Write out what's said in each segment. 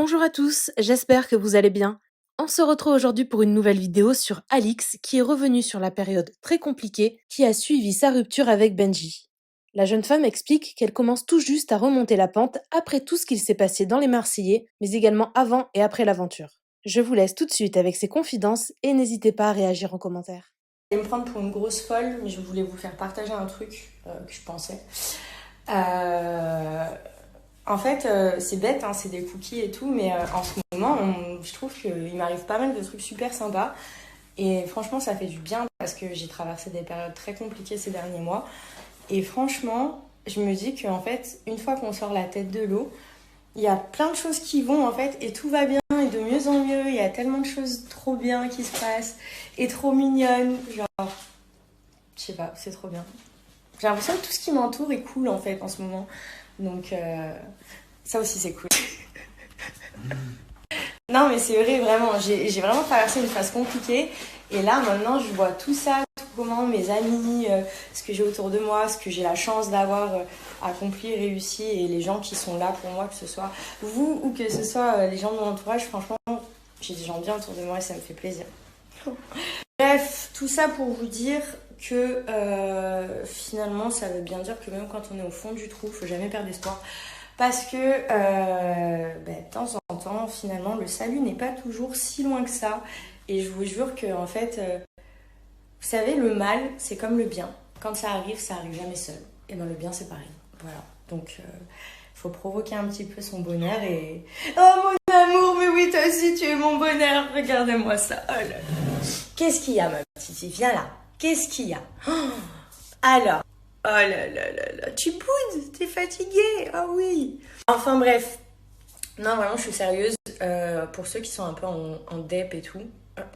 Bonjour à tous, j'espère que vous allez bien. On se retrouve aujourd'hui pour une nouvelle vidéo sur Alix qui est revenue sur la période très compliquée qui a suivi sa rupture avec Benji. La jeune femme explique qu'elle commence tout juste à remonter la pente après tout ce qu'il s'est passé dans les Marseillais, mais également avant et après l'aventure. Je vous laisse tout de suite avec ses confidences et n'hésitez pas à réagir en commentaire. Je vais me prendre pour une grosse folle, mais je voulais vous faire partager un truc que je pensais. En fait, c'est bête, hein, c'est des cookies et tout, mais en ce moment, je trouve qu'il m'arrive pas mal de trucs super sympas. Et franchement, ça fait du bien parce que j'ai traversé des périodes très compliquées ces derniers mois. Et franchement, je me dis qu'en fait, une fois qu'on sort la tête de l'eau, il y a plein de choses qui vont en fait et tout va bien et de mieux en mieux. Il y a tellement de choses trop bien qui se passent et trop mignonnes. Genre, je sais pas, c'est trop bien. J'ai l'impression que tout ce qui m'entoure est cool en fait en ce moment. Donc ça aussi c'est cool. Non mais c'est vrai vraiment, j'ai vraiment traversé une phase compliquée. Et là maintenant je vois tout ça, tout comment mes amis, ce que j'ai autour de moi, ce que j'ai la chance d'avoir accompli, réussi. Et les gens qui sont là pour moi, que ce soit vous ou que ce soit les gens de mon entourage. Franchement, j'ai des gens bien autour de moi et ça me fait plaisir. Bref, tout ça pour vous dire que finalement ça veut bien dire que même quand on est au fond du trou, faut jamais perdre espoir. Parce que de temps en temps, finalement, le salut n'est pas toujours si loin que ça. Et je vous jure que en fait, vous savez, le mal, c'est comme le bien. Quand ça arrive jamais seul. Et bien le bien, c'est pareil. Voilà. Donc, faut provoquer un petit peu son bonheur et... Oh mon amour, mais oui, toi aussi, tu es mon bonheur. Regardez-moi ça. Oh là là. Qu'est-ce qu'il y a, ma petite fille? Viens là. Qu'est-ce qu'il y a? Alors, oh là là là là, tu boudes, t'es fatiguée, ah oh oui. Enfin bref, non vraiment je suis sérieuse, pour ceux qui sont un peu en dep et tout,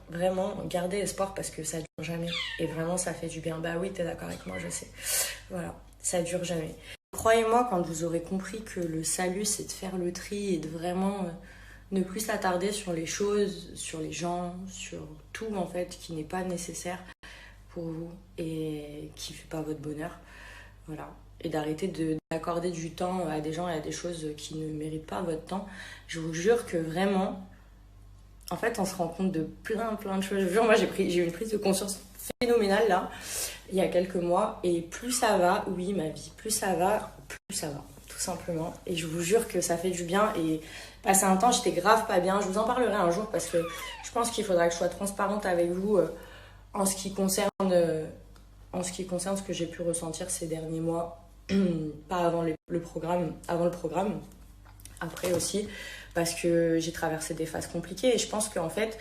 vraiment gardez espoir parce que ça dure jamais. Et vraiment ça fait du bien, bah oui t'es d'accord avec moi je sais, voilà, ça dure jamais. Croyez-moi quand vous aurez compris que le salut c'est de faire le tri et de vraiment ne plus s'attarder sur les choses, sur les gens, sur tout en fait qui n'est pas nécessaire pour vous et qui ne fait pas votre bonheur. Voilà. Et d'arrêter d'accorder du temps à des gens et à des choses qui ne méritent pas votre temps. Je vous jure que vraiment, en fait, on se rend compte de plein de choses. Je vous jure, moi, j'ai eu une prise de conscience phénoménale, là, il y a quelques mois. Et plus ça va, oui, ma vie, plus ça va, tout simplement. Et je vous jure que ça fait du bien. Et passé un temps, j'étais grave pas bien. Je vous en parlerai un jour parce que je pense qu'il faudra que je sois transparente avec vous en ce qui concerne ce que j'ai pu ressentir ces derniers mois, pas avant le programme, avant le programme, après aussi, parce que j'ai traversé des phases compliquées et je pense qu'en fait,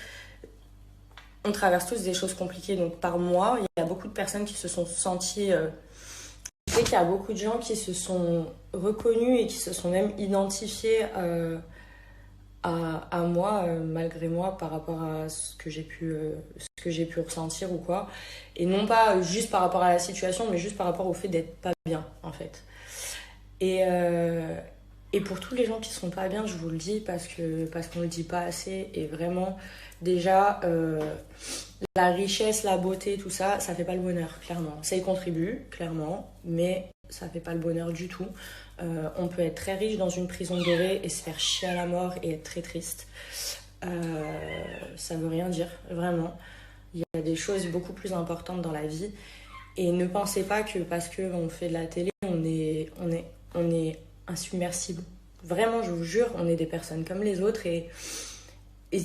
on traverse tous des choses compliquées. Donc par mois, il y a beaucoup de personnes qui se sont senties... je sais qu'il y a beaucoup de gens qui se sont reconnus et qui se sont même identifiés à moi, malgré moi, par rapport à ce que j'ai pu ressentir ou quoi. Et non pas juste par rapport à la situation, mais juste par rapport au fait d'être pas bien, en fait. Et pour tous les gens qui sont pas bien, je vous le dis, parce qu'on le dit pas assez. Et vraiment, déjà, la richesse, la beauté, tout ça, ça fait pas le bonheur, clairement. Ça y contribue, clairement, mais ça fait pas le bonheur du tout. On peut être très riche dans une prison dorée et se faire chier à la mort et être très triste. Ça veut rien dire, vraiment. Il y a des choses beaucoup plus importantes dans la vie. Et ne pensez pas que parce qu'on fait de la télé, on est insubmersible. Vraiment, je vous jure, on est des personnes comme les autres. Et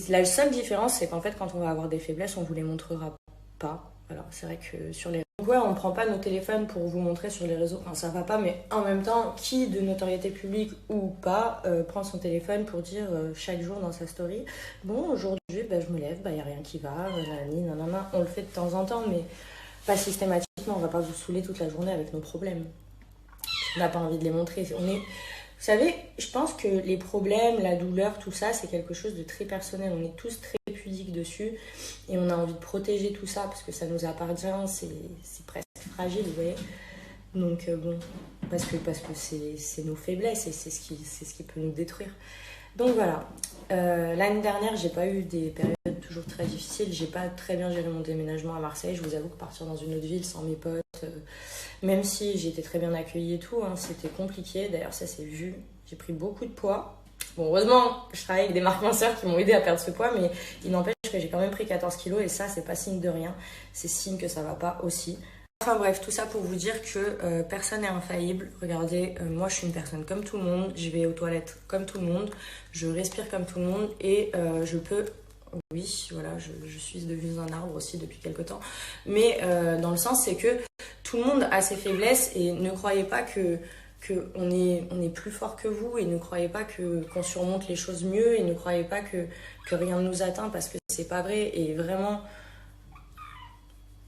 la seule différence, c'est qu'en fait, quand on va avoir des faiblesses, on vous les montrera pas. Alors, c'est vrai que sur les... Donc ouais, on ne prend pas nos téléphones pour vous montrer sur les réseaux. Enfin, ça va pas, mais en même temps, qui de notoriété publique ou pas prend son téléphone pour dire chaque jour dans sa story « Bon, aujourd'hui, je me lève, il n'y a rien qui va, nanana. » On le fait de temps en temps, mais pas systématiquement. On va pas vous saouler toute la journée avec nos problèmes. On n'a pas envie de les montrer. Vous savez, je pense que les problèmes, la douleur, tout ça, c'est quelque chose de très personnel. On est tous très pudiques dessus et on a envie de protéger tout ça parce que ça nous appartient, c'est presque fragile, vous voyez. Donc bon, parce que c'est nos faiblesses et c'est ce qui peut nous détruire. Donc voilà, l'année dernière, j'ai pas eu des périodes toujours très difficiles. J'ai pas très bien géré mon déménagement à Marseille. Je vous avoue que partir dans une autre ville sans mes potes, même si j'ai été très bien accueillie et tout, hein, c'était compliqué. D'ailleurs, ça s'est vu. J'ai pris beaucoup de poids. Bon, heureusement, je travaille avec des marques minceurs qui m'ont aidé à perdre ce poids, mais il n'empêche que j'ai quand même pris 14 kilos et ça, c'est pas signe de rien, c'est signe que ça va pas aussi. Enfin bref, tout ça pour vous dire que personne n'est infaillible. Regardez, moi je suis une personne comme tout le monde, je vais aux toilettes comme tout le monde, je respire comme tout le monde et je peux... Oui, voilà, je suis devenue un arbre aussi depuis quelques temps. Mais dans le sens, c'est que tout le monde a ses faiblesses et ne croyez pas on est plus fort que vous et ne croyez pas qu'on surmonte les choses mieux et ne croyez pas que rien ne nous atteint parce que c'est pas vrai. Et vraiment,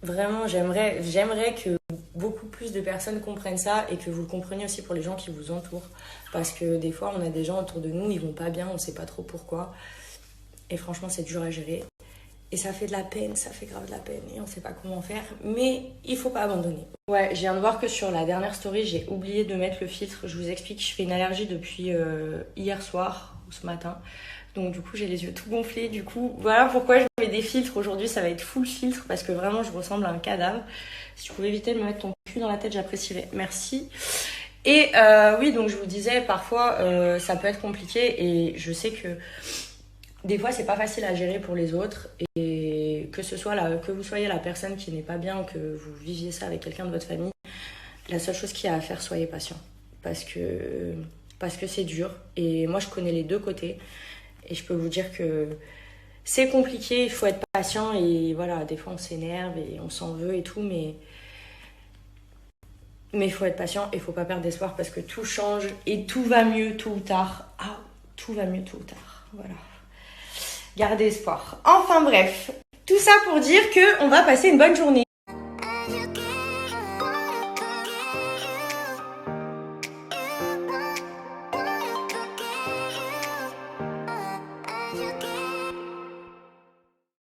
vraiment, j'aimerais que beaucoup plus de personnes comprennent ça et que vous le compreniez aussi pour les gens qui vous entourent. Parce que des fois, on a des gens autour de nous, ils vont pas bien, on sait pas trop pourquoi. Et franchement, c'est dur à gérer. Et ça fait de la peine, ça fait grave de la peine. Et on sait pas comment faire. Mais il faut pas abandonner. Ouais, je viens de voir que sur la dernière story, j'ai oublié de mettre le filtre. Je vous explique, je fais une allergie depuis hier soir ou ce matin. Donc du coup, j'ai les yeux tout gonflés. Du coup, voilà pourquoi je mets des filtres. Aujourd'hui, ça va être full filtre parce que vraiment, je ressemble à un cadavre. Si tu pouvais éviter de me mettre ton cul dans la tête, j'apprécierais. Merci. Et oui, donc je vous disais, parfois, ça peut être compliqué. Et je sais que des fois, c'est pas facile à gérer pour les autres. Et que vous soyez la personne qui n'est pas bien ou que vous viviez ça avec quelqu'un de votre famille, la seule chose qu'il y a à faire, soyez patient. Parce que c'est dur. Et moi, je connais les deux côtés. Et je peux vous dire que c'est compliqué, il faut être patient. Et voilà, des fois, on s'énerve et on s'en veut et tout. Mais il faut être patient et il faut pas perdre d'espoir parce que tout change et tout va mieux tôt ou tard. Ah, tout va mieux tôt ou tard. Voilà. Gardez espoir. Enfin bref, tout ça pour dire qu'on va passer une bonne journée.